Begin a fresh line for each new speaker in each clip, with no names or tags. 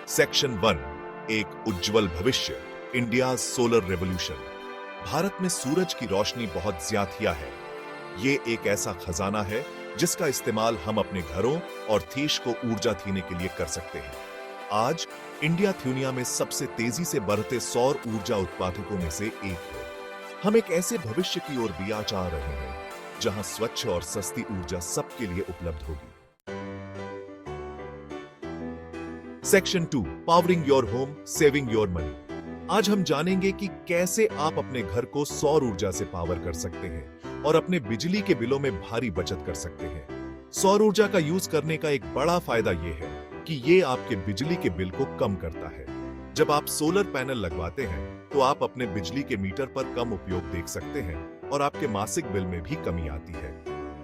Section 1, एक उज्जवल भविष्य, India solar revolution. Bharat में सूरज की रोशनी बहुत ज्यादा है। ये एक ऐसा खजाना है जिसका इस्तेमाल हम अपने घरों और देश को ऊर्जा देने के लिए कर सकते हैं। आज इंडिया दुनिया में सबसे तेजी से बढ़ते सौर ऊर्जा उत्पादकों में से एक है। हम एक ऐसे भविष्य की ओर भी जा रहे हैं जहां स्वच्छ और सस्ती ऊर्जा सबके लिए उपलब्ध होगी। Section 2, powering your home, saving your money. आज हम जानेंगे कि कैसे आप अपने घर को सौर ऊर्जा से पावर कर सकते हैं और अपने बिजली के बिलों में भारी बचत कर सकते हैं। सौर ऊर्जा का यूज करने का एक बड़ा फायदा यह है कि यह आपके बिजली के बिल को कम करता है। जब आप सोलर पैनल लगवाते हैं तो आप अपने बिजली के मीटर पर कम उपयोग देख सकते हैं और आपके मासिक बिल में भी कमी आती है।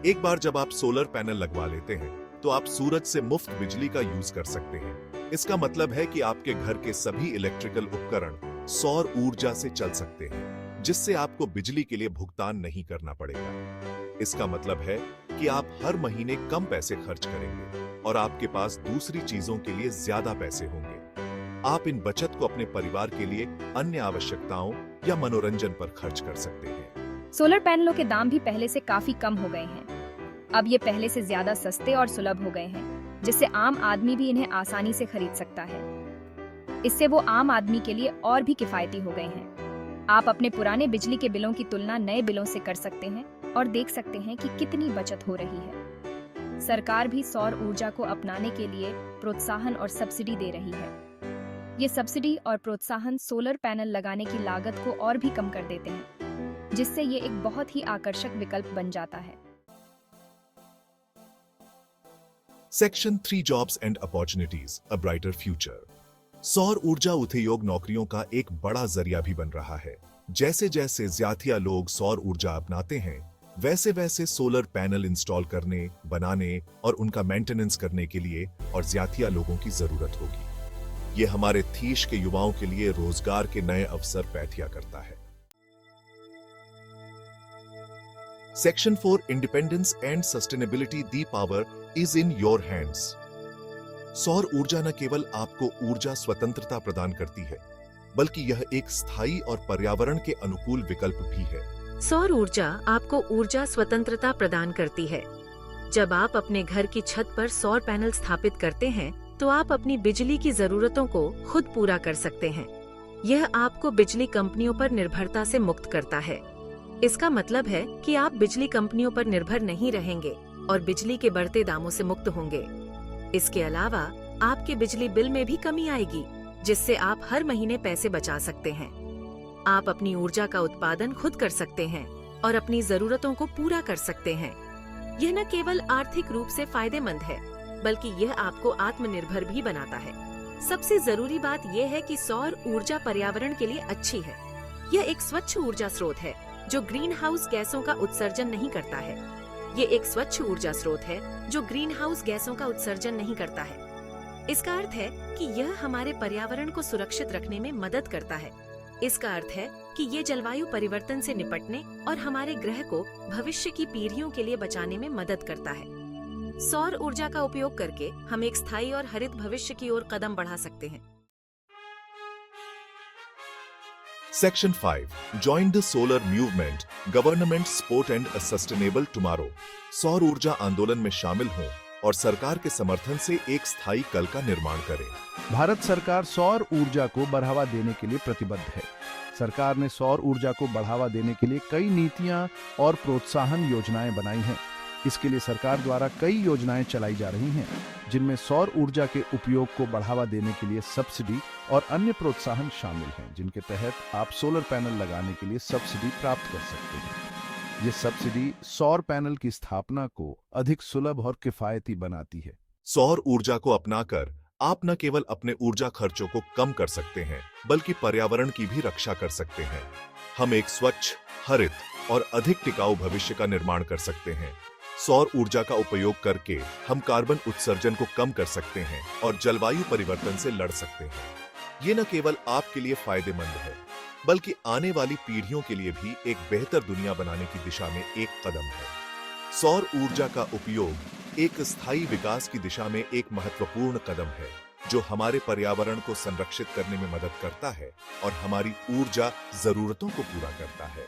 एक बार जब आप सोलर पैनल लगवा लेते हैं तो आप सूरज से मुफ्त बिजली का यूज कर सकते हैं। इसका मतलब है कि आपके घर के सभी इलेक्ट्रिकल उपकरण सौर ऊर्जा से चल सकते हैं, जिससे आपको बिजली के लिए भुगतान नहीं करना पड़ेगा। इसका मतलब है कि आप हर महीने कम पैसे खर्च करेंगे और आपके पास दूसरी चीजों के लिए ज्यादा पैसे होंगे। आप इन बचत को अपने परिवार के लिए अन्य आवश्यकताओं या मनोरंजन पर खर्च कर सकते हैं।
सोलर पैनलों के दाम भी पहले से काफी कम हो गए हैं। अब ये पहले से ज्यादा सस्ते और सुलभ हो गए हैं, जिससे आम आदमी भी इन्हें आसानी से खरीद सकता है। इससे वो आम आदमी के लिए और भी किफायती हो गए हैं। आप अपने पुराने बिजली के बिलों की तुलना नए बिलों से कर सकते हैं और देख सकते हैं कि कितनी बचत हो रही है। सरकार भी सौर ऊर्जा को अपनाने के लिए प्रोत्साहन और सब्सिडी दे रही है। ये सब्सिडी और प्रोत्साहन सोलर पैनल लगाने की लागत को और भी कम कर देते हैं, जिससे ये एक बहुत ही आकर्षक विकल्प बन जाता है।
Section 3, jobs and opportunities, a brighter future. सौर ऊर्जा उद्योग नौकरियों का एक बड़ा जरिया भी बन रहा है। जैसे जैसे ज्यादा लोग सौर ऊर्जा अपनाते हैं, वैसे वैसे सोलर पैनल इंस्टॉल करने, बनाने और उनका मेंटेनेंस करने के लिए और ज्यादा लोगों की जरूरत होगी। ये हमारे देश के युवाओं के लिए रोजगार के नए अवसर पैदा करता है। Section 4, independence and sustainability, the power is in your hands. सौर ऊर्जा न केवल आपको ऊर्जा स्वतंत्रता प्रदान करती है, बल्कि यह एक स्थायी और पर्यावरण के अनुकूल विकल्प भी है।
सौर ऊर्जा आपको ऊर्जा स्वतंत्रता प्रदान करती है। जब आप अपने घर की छत पर सौर पैनल स्थापित करते हैं, तो आप अपनी बिजली की जरूरतों को खुद पूरा कर सकते हैं। यह आपको बिजली कंपनियों पर निर्भरता से मुक्त करता है। इसका मतलब है कि आप बिजली कंपनियों पर निर्भर नहीं रहेंगे और बिजली के बढ़ते दामों से मुक्त होंगे। इसके अलावा आपके बिजली बिल में भी कमी आएगी, जिससे आप हर महीने पैसे बचा सकते हैं। आप अपनी ऊर्जा का उत्पादन खुद कर सकते हैं और अपनी जरूरतों को पूरा कर सकते हैं। यह न केवल आर्थिक रूप से फायदेमंद है, बल्कि यह आपको आत्मनिर्भर भी बनाता है। सबसे जरूरी बात यह है कि सौर ऊर्जा पर्यावरण के लिए अच्छी है। यह एक स्वच्छ ऊर्जा स्रोत है जो ग्रीन हाउस गैसों का उत्सर्जन नहीं करता है। ये एक स्वच्छ ऊर्जा स्रोत है जो ग्रीन हाउस गैसों का उत्सर्जन नहीं करता है। इसका अर्थ है कि यह हमारे पर्यावरण को सुरक्षित रखने में मदद करता है। इसका अर्थ है कि ये जलवायु परिवर्तन से निपटने और हमारे ग्रह को भविष्य की पीढ़ियों के लिए बचाने में मदद करता है। सौर ऊर्जा का उपयोग करके हम एक स्थायी और हरित भविष्य की ओर कदम बढ़ा सकते हैं।
Section 5, join the solar movement, government support and a sustainable tomorrow। सौर ऊर्जा आंदोलन में शामिल हों और सरकार के समर्थन से एक स्थायी कल का निर्माण करें।
भारत सरकार सौर ऊर्जा को बढ़ावा देने के लिए प्रतिबद्ध है। सरकार ने सौर ऊर्जा को बढ़ावा देने के लिए कई नीतियां और प्रोत्साहन योजनाएं बनाई हैं। इसके लिए सरकार द्वारा कई योजनाएं चलाई जा रही हैं, जिनमें सौर ऊर्जा के उपयोग को बढ़ावा देने के लिए सब्सिडी और अन्य प्रोत्साहन शामिल हैं, जिनके तहत आप सोलर पैनल लगाने के लिए सब्सिडी प्राप्त कर सकते हैं। ये सब्सिडी सौर पैनल की स्थापना को अधिक सुलभ और किफायती बनाती है।
सौर ऊर्जा को अपनाकर आप न केवल अपने ऊर्जा खर्चों को कम कर सकते हैं, बल्कि पर्यावरण की भी रक्षा कर सकते हैं। हम एक स्वच्छ, हरित और अधिक टिकाऊ भविष्य का निर्माण कर सकते हैं। सौर ऊर्जा का उपयोग करके हम कार्बन उत्सर्जन को कम कर सकते हैं और जलवायु परिवर्तन से लड़ सकते हैं। ये न केवल आपके लिए फायदेमंद है, बल्कि आने वाली पीढ़ियों के लिए भी एक बेहतर दुनिया बनाने की दिशा में एक कदम है। सौर ऊर्जा का उपयोग एक स्थायी विकास की दिशा में एक महत्वपूर्ण कदम है, जो हमारे पर्यावरण को संरक्षित करने में मदद करता है और हमारी ऊर्जा जरूरतों को पूरा करता है।